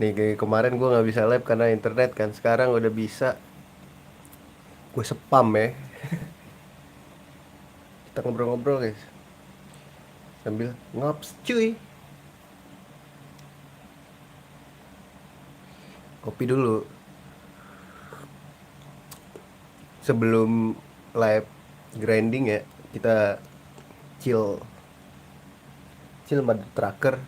Nih kayak kemarin gue nggak bisa live karena internet kan. Sekarang udah bisa. Gue spam ya. Kita ngobrol-ngobrol guys. Sambil ngops cuy. Kopi dulu. Sebelum live grinding ya. Kita chill. Chill mother tracker.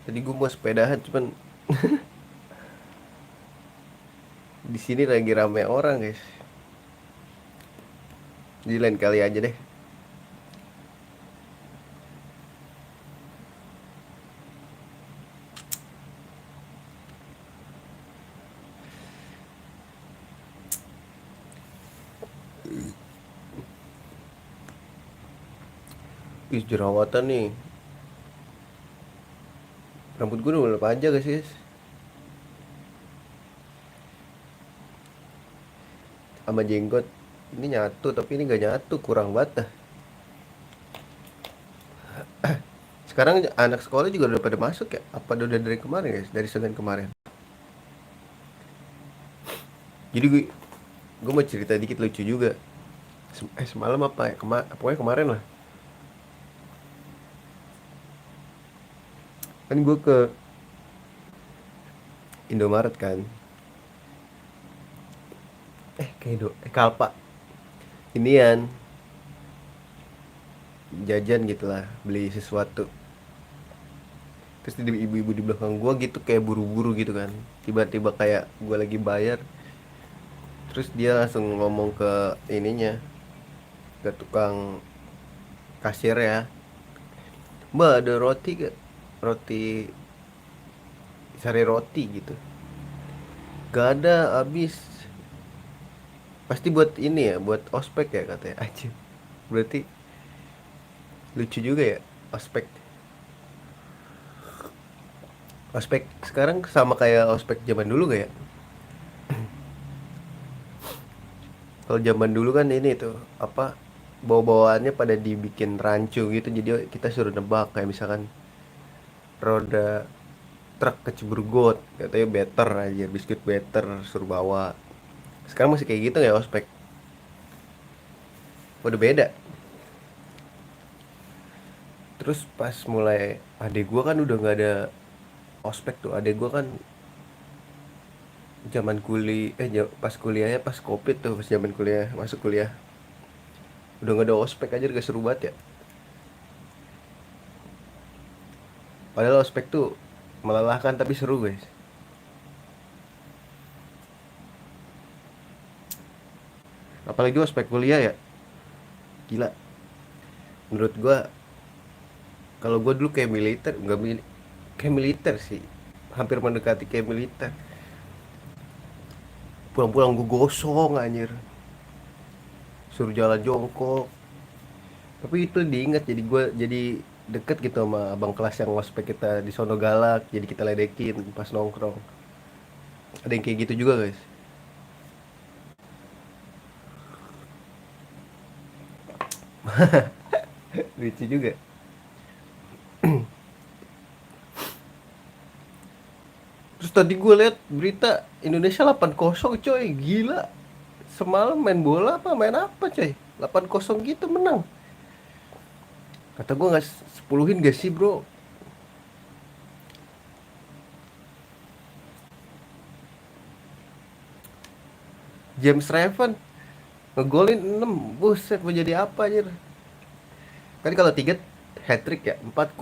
Tadi gue mau sepedahan cuman di sini lagi rame orang guys. Jadi lain kali aja deh. Ih jerawatan nih. Rambut gue udah mulai panjang guys. Sama jenggot. Ini nyatu tapi ini gak nyatu. Kurang banget dah. Sekarang anak sekolah juga udah pada masuk ya? Apa udah dari kemarin guys? Dari Senin kemarin. Jadi gue mau cerita dikit lucu juga. Semalam apa ya? Pokoknya kemarin lah. Kan gue ke Indomaret kan. Kalpa. Inian jajan gitu lah, beli sesuatu. Terus ibu-ibu di belakang gue gitu kayak buru-buru gitu kan. Tiba-tiba kayak gue lagi bayar. Terus dia langsung ngomong ke ininya, ke tukang kasir ya. Mbak ada roti gak? Roti sari roti gitu. Gak ada, habis. Pasti buat ini ya, buat ospek ya katanya. Aja. Berarti lucu juga ya, ospek. Ospek sekarang sama kayak ospek zaman dulu gak ya? Kalau zaman dulu kan ini tuh apa, bawa-bawaannya pada dibikin rancu gitu, jadi kita suruh nebak kayak misalkan roda truk kecebur got, katanya better aja, biskuit better suruh bawa. Sekarang masih kayak gitu ya ospek? Udah beda. Terus pas mulai adek gua kan udah nggak ada ospek tuh. Adek gua kan zaman pas kuliahnya pas covid tuh, pas zaman kuliah masuk kuliah udah nggak ada ospek aja, gak seru banget ya. Padahal ospek tuh melelahkan tapi seru guys. Apalagi ospek kuliah ya, gila. Menurut gua kalau gua dulu kayak militer, nggak kayak militer sih, hampir mendekati kayak militer. Pulang-pulang gua gosong anjir, suruh jalan jongkok. Tapi itu diingat, jadi gua jadi deket gitu sama abang kelas yang ospek kita di sono galak, jadi kita ledekin pas nongkrong. Ada yang kayak gitu juga guys. Lucu juga. Terus tadi gue lihat berita Indonesia 8-0 coy, gila. Semalam main bola apa main apa coy, 8-0 gitu menang. Kata gue nggak sepuluhin gak sih bro. James Raven ngegolin 6, buset mau jadi apa anjir. Kan kalau 3 hat trick ya, 4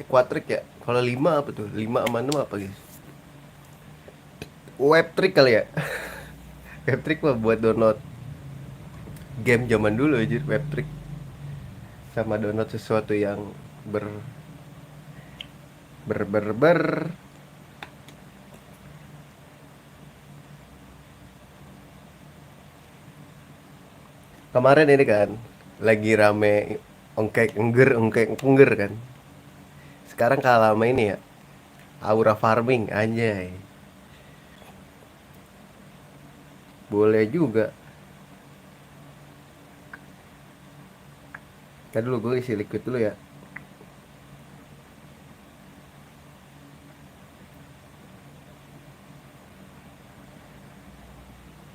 quad trick ya. Kalau 5 apa tuh? 5 sama 6 apa guys? Web trick kali ya. Web trick mah buat download game zaman dulu aja, web trick. Sama download sesuatu yang ber ber ber ber kemarin ini kan lagi rame ongkek engger kan. Sekarang kalah sama ini ya, Aura Farming anjay. Boleh juga. Kan dulu gue isi liquid dulu ya.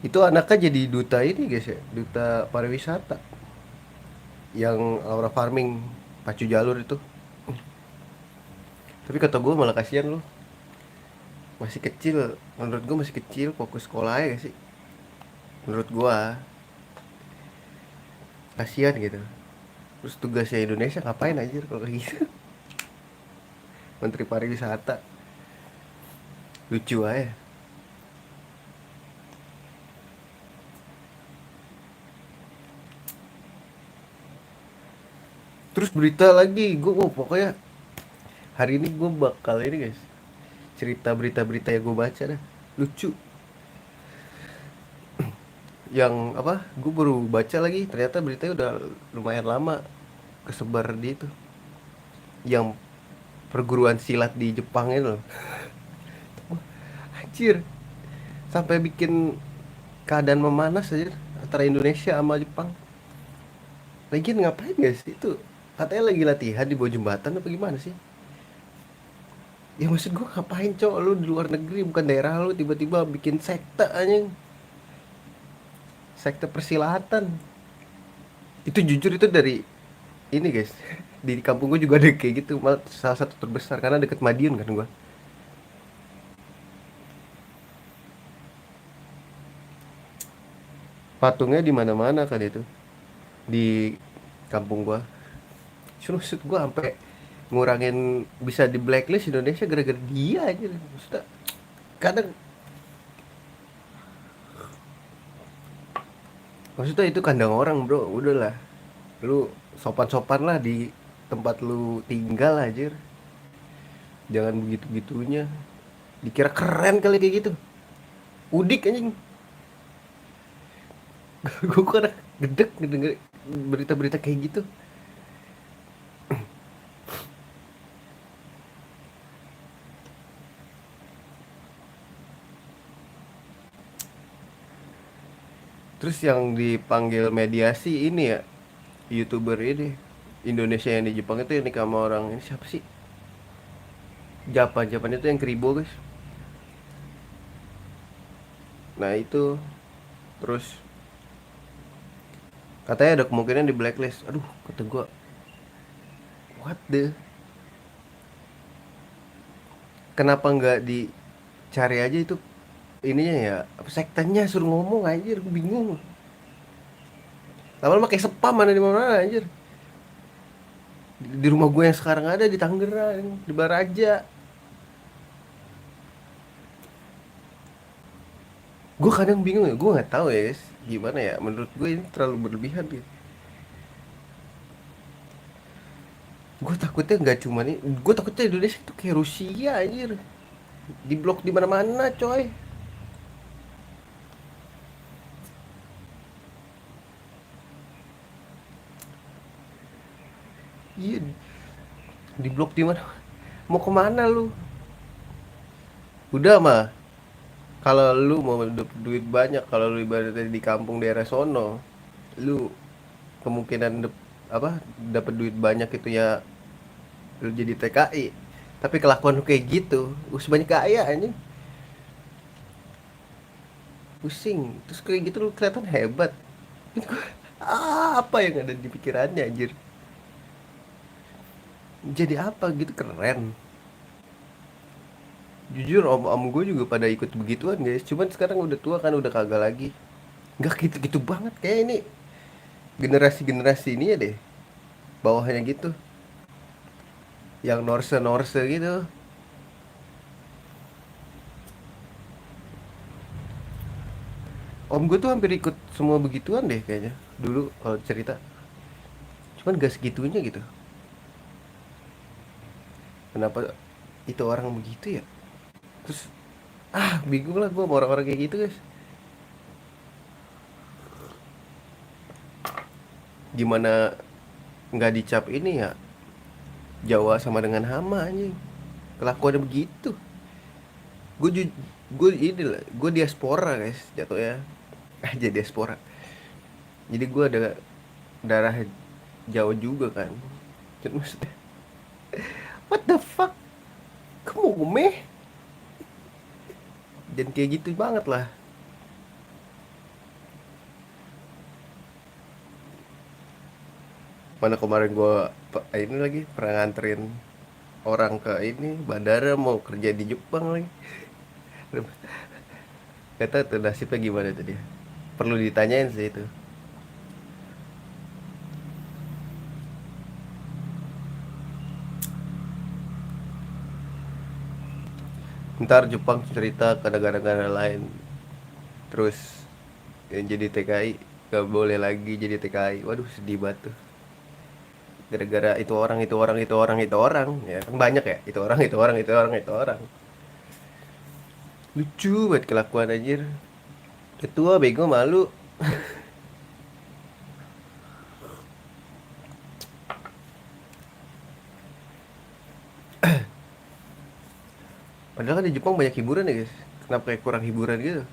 Itu anaknya jadi duta ini guys ya, duta pariwisata yang Aura Farming pacu jalur itu. Tapi kata gue malah kasihan loh, masih kecil. Menurut gue masih kecil, fokus sekolah aja sih. Menurut gue kasihan gitu. Terus tugasnya Indonesia ngapain aja kalau kayak gitu? Menteri pariwisata, lucu aja. Terus berita lagi, gue pokoknya hari ini gue bakal ini guys, cerita berita-berita yang gue baca dah, lucu. Yang apa, gue baru baca lagi, ternyata beritanya udah lumayan lama kesebar di itu, yang perguruan silat di Jepang itu loh. Anjir, sampai bikin keadaan memanas aja antara Indonesia sama Jepang. Lagian ngapain guys itu, katanya lagi latihan di bawah jembatan apa gimana sih? Ya maksud gue ngapain cowok, lu di luar negeri bukan daerah lu, tiba-tiba bikin sekte anjing, sekte persilatan. Itu jujur itu dari ini guys, di kampung gue juga ada kayak gitu, malah salah satu terbesar karena deket Madiun kan gue. Patungnya di mana-mana kan itu di kampung gue. Cuma maksud gue sampai ngurangin, bisa di blacklist Indonesia gara-gara dia aja maksudnya. Kadang maksudnya itu kandang orang bro, udahlah lu sopan-sopan lah di tempat lu tinggal aja, jangan begitu-gitunya. Dikira keren kali kayak gitu, udik anjing. Gue kadang gedek denger berita-berita kayak gitu. Terus yang dipanggil mediasi ini ya, YouTuber ini Indonesia yang di Jepang itu, yang nikah sama orang ini siapa sih, Japan Japan itu yang Kribo guys. Nah itu, terus katanya ada kemungkinan di blacklist. Aduh kata gua, what the, kenapa nggak dicari aja itu ininya ya, apa sektanya, suruh ngomong anjir, gua bingung. Lama-lama kayak spam, mana di mana anjir. Di rumah gue yang sekarang ada di Tangerang, di Baraja. Gue kadang bingung ya, gue nggak tahu ya guys, gimana ya, menurut gue ini terlalu berlebihan gitu. Gue takutnya nggak cuma nih, gue takutnya Indonesia itu kayak Rusia anjir, di blok di mana-mana coy. Iya, di blok di mana, mau kemana lu? Udah mah, kalau lu mau duit banyak, kalau lu ibaratnya di kampung daerah sono, lu kemungkinan apa dapat duit banyak itu ya, lu jadi TKI. Tapi kelakuan lu kayak gitu, sebanyak kaya anjing, pusing. Terus kayak gitu lu kelihatan hebat. Apa yang ada di pikirannya anjir, jadi apa gitu keren. Jujur om gue juga pada ikut begituan guys, cuman sekarang udah tua kan, udah kagak lagi. Nggak gitu-gitu banget kayak ini, generasi-generasi ini ya deh, bawahnya gitu, yang Norse Norse gitu. Om gue tuh hampir ikut semua begituan deh kayaknya dulu kalau cerita, cuman gak segitunya gitu. Kenapa itu orang begitu ya? Terus bingung lah gue sama orang-orang kayak gitu guys. Gimana nggak dicap ini ya, Jawa sama dengan hama anjing, kelakuannya begitu. Gue ini lah, gue diaspora guys jatuh ya. Aja diaspora, jadi gue ada darah jauh juga kan. Jadi maksudnya what the fuck, kamu meh, dan kayak gitu banget lah. Mana kemarin gua ini lagi pernah nganterin orang ke ini bandara mau kerja di Jepang lagi. Kata tuh nasibnya gimana tuh dia, perlu ditanyain sih itu. Ntar Jepang cerita ke negara-negara lain, terus yang jadi TKI gak boleh lagi jadi TKI. Waduh sedih banget tuh, gara-gara itu orang itu orang itu orang itu orang, ya kan banyak ya, itu orang itu orang itu orang itu orang. Lucu banget kelakuan anjir, ketua bego malu. Padahal kan di Jepang banyak hiburan ya guys, kenapa kayak kurang hiburan gitu.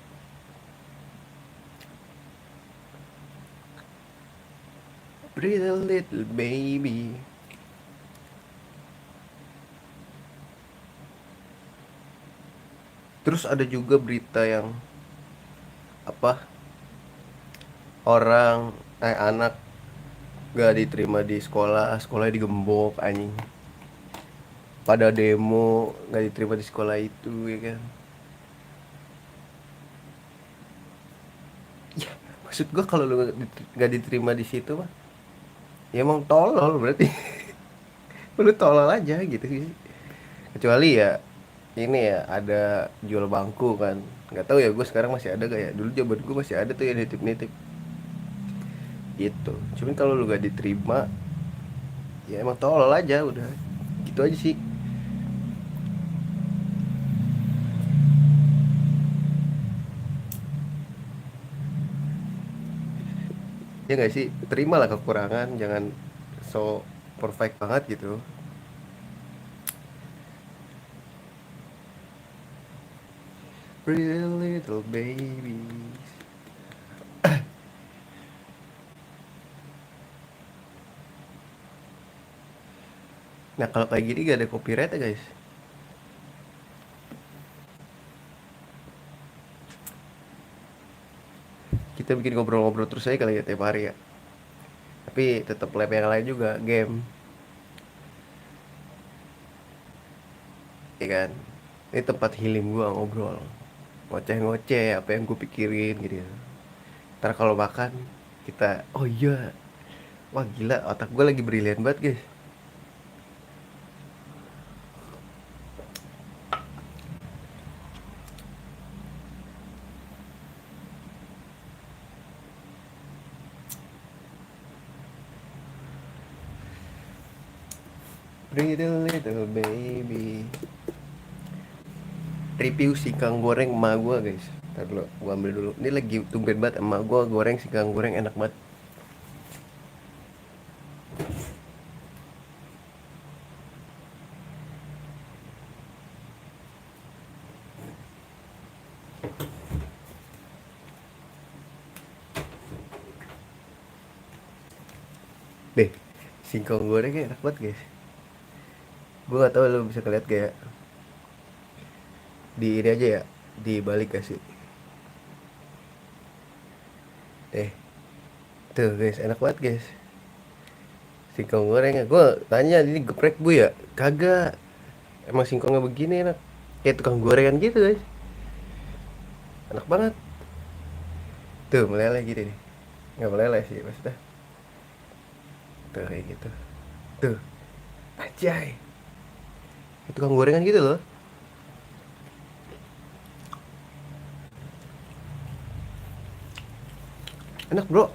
Breathe a little baby. Terus ada juga berita yang apa, orang anak gak diterima di sekolah, sekolahnya digembok anjing. Pada demo gak diterima di sekolah itu ya kan. Ya, maksud gua kalau lu gak diterima di situ mah, ya emang tolol berarti. Lu tolol aja gitu sih. Kecuali ya ini ya ada jual bangku kan. Nggak tahu ya gue sekarang masih ada gak ya. Dulu zaman gue masih ada tuh yang nitip-nitip gitu. Cuman kalau lu gak diterima, ya emang tolol aja udah. Gitu aja sih. Ya nggak sih, terimalah kekurangan, jangan so perfect banget gitu. Pretty little babies. Nah kalau kayak gini gak ada copyright ya guys. Kita bikin ngobrol-ngobrol terus aja kali ya tiap hari ya. Tapi tetap lab yang lain juga, game, ya kan. Ini tempat healing gua ngobrol, ngoceh-ngoceh apa yang gue pikirin gitu ya. Ntar kalau makan kita, oh iya, wah gila otak gue lagi brilian banget guys. Pretty little baby. Review singkong goreng emak gua guys. Ntar dulu gua ambil dulu, ini lagi tumben banget emak gua goreng singkong goreng enak banget. Deh, singkong gorengnya enak banget guys. Gua gak tahu lu bisa keliat kayak di ini aja ya, di balik kasih. Tuh guys, enak banget guys. Singkong gorengnya. Gua tanya ini geprek bu ya? Kagak. Emang singkongnya begini enak. Kayak tukang gorengan gitu guys. Enak banget. Tuh meleleh gitu nih. Nggak meleleh sih maksudnya. Tuh kayak gitu. Tuh, anjay. Kayak tukang gorengan gitu loh. Enak bro.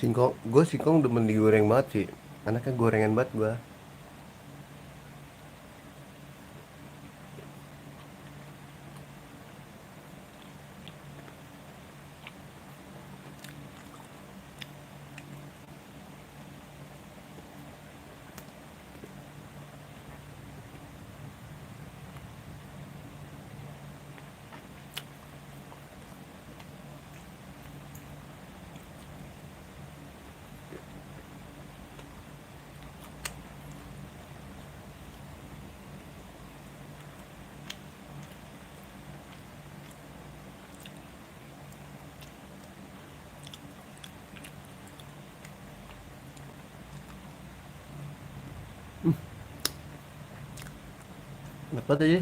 Singkong, gue singkong demen digoreng banget sih. Anaknya gorengan banget gue. Apa tadi?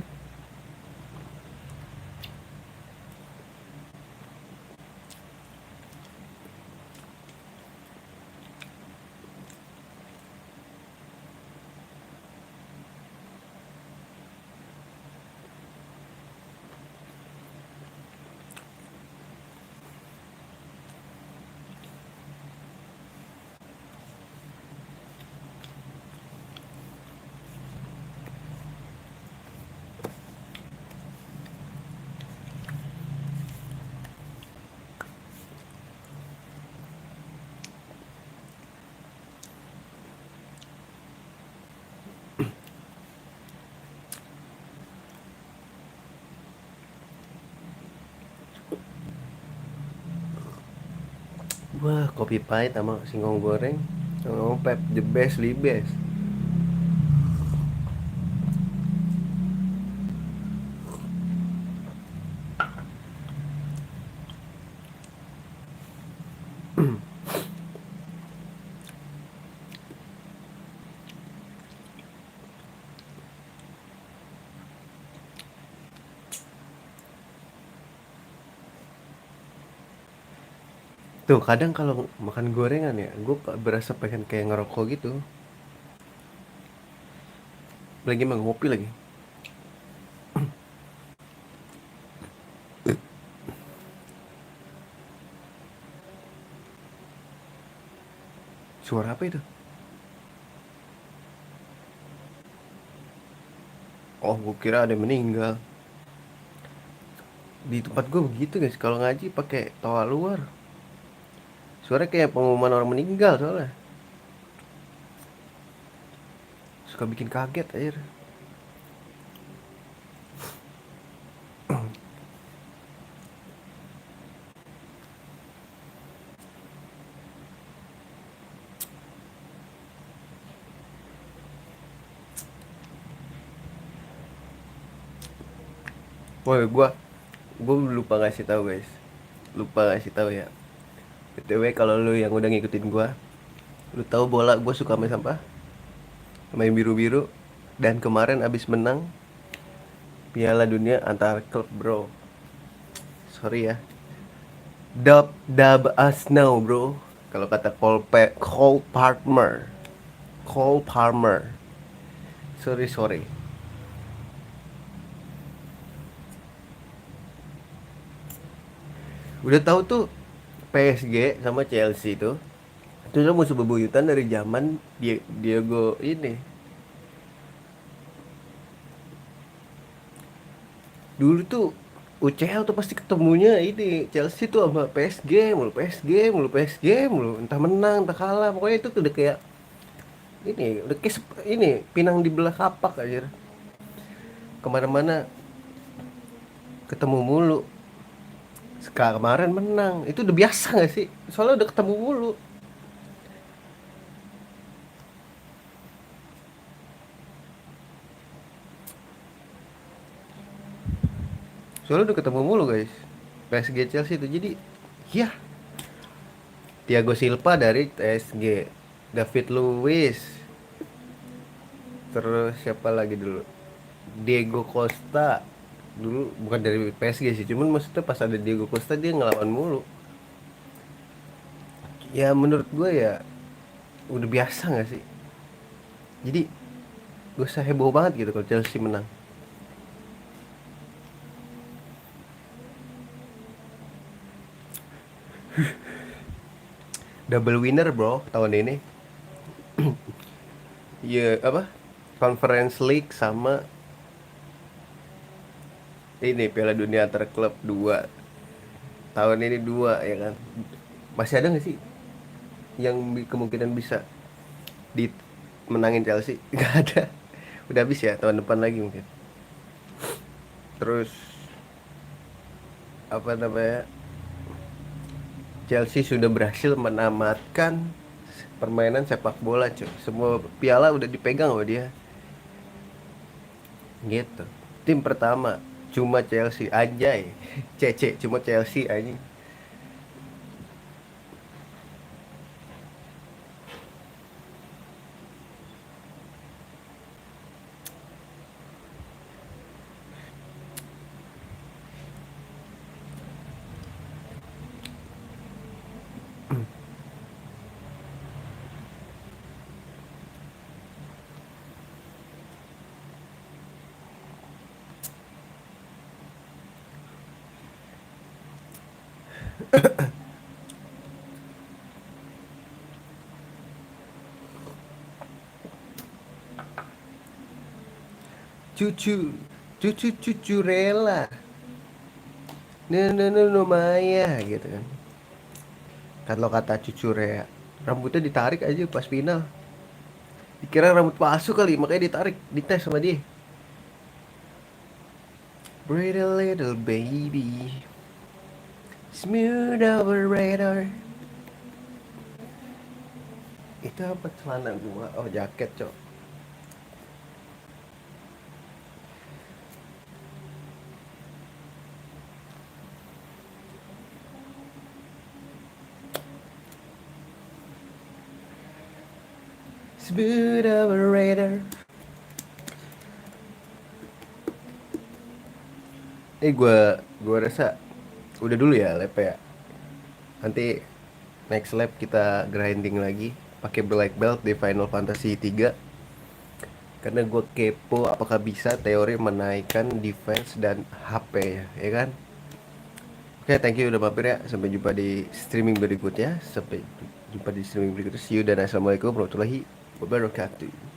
Wah, kopi pahit sama singkong goreng. Oh, Pep, the best, the best. Tuh, kadang kalau makan gorengan ya, gue berasa pengen kayak ngerokok gitu. Lagi emang ngopi lagi. Suara apa itu? Oh, gue kira ada yang meninggal. Di tempat gue begitu guys, kalau ngaji pakai tawa luar. Suara kayak pengumuman orang meninggal soalnya. Suka bikin kaget aja. Woi, gue lupa ngasih tahu guys. Lupa ngasih tahu ya. BTW kalau lu yang udah ngikutin gue, lu tahu bola gue suka main sampah, main biru-biru. Dan kemarin abis menang Piala Dunia antar klub bro. Sorry ya. Dub us now bro. Kalau kata Cole Palmer. Cole Palmer. Sorry. Udah tahu tuh PSG sama Chelsea tuh. Itu tuh musuh bebuyutan dari zaman Diego ini. Dulu tuh UCL tuh pasti ketemunya ini Chelsea tuh sama PSG mulu, entah menang entah kalah, pokoknya itu udah kayak ini udah kayak ini pinang di belah kapak aja, kemana-mana ketemu mulu. Sekarang kemarin menang itu udah biasa gak sih, soalnya udah ketemu mulu. Soalnya udah ketemu mulu guys, PSG Chelsea itu. Jadi ya, Thiago Silva dari PSG, David Luiz, terus siapa lagi dulu, Diego Costa. Dulu bukan dari PSG sih, cuman maksudnya pas ada Diego Costa dia ngelawan mulu. Ya menurut gue ya udah biasa nggak sih, jadi gue usah heboh banget gitu kalau Chelsea menang. Double winner bro tahun ini. Ya apa, Conference League sama ini Piala Dunia antar klub dua tahun ini, dua ya kan. Masih ada nggak sih yang kemungkinan bisa dimenangin Chelsea? Nggak ada, udah habis ya, tahun depan lagi mungkin. Terus apa namanya, Chelsea sudah berhasil menamatkan permainan sepak bola cuy, semua piala udah dipegang sama dia gitu. Tim pertama cuma Chelsea anjay. CC cuma Chelsea anjing. Cucu, cucu rela. No Maya gitu kan. Kalau kata cucu Rea, rambutnya ditarik aja pas final. Dikira rambut palsu kali, makanya ditarik, dites sama dia. Pretty little baby, smooth operator. Itu apa celana gua? Oh jaket cok. Smooth operator. Gua rasa udah dulu ya lep ya. Nanti next lap kita grinding lagi pakai black belt di Final Fantasy 3 karena gue kepo apakah bisa teori menaikkan defense dan HP ya kan. Oke, thank you udah mampir ya. Sampai jumpa di streaming berikutnya. Sampai jumpa di streaming berikutnya. See you dan assalamualaikum warahmatullahi wabarakatuh.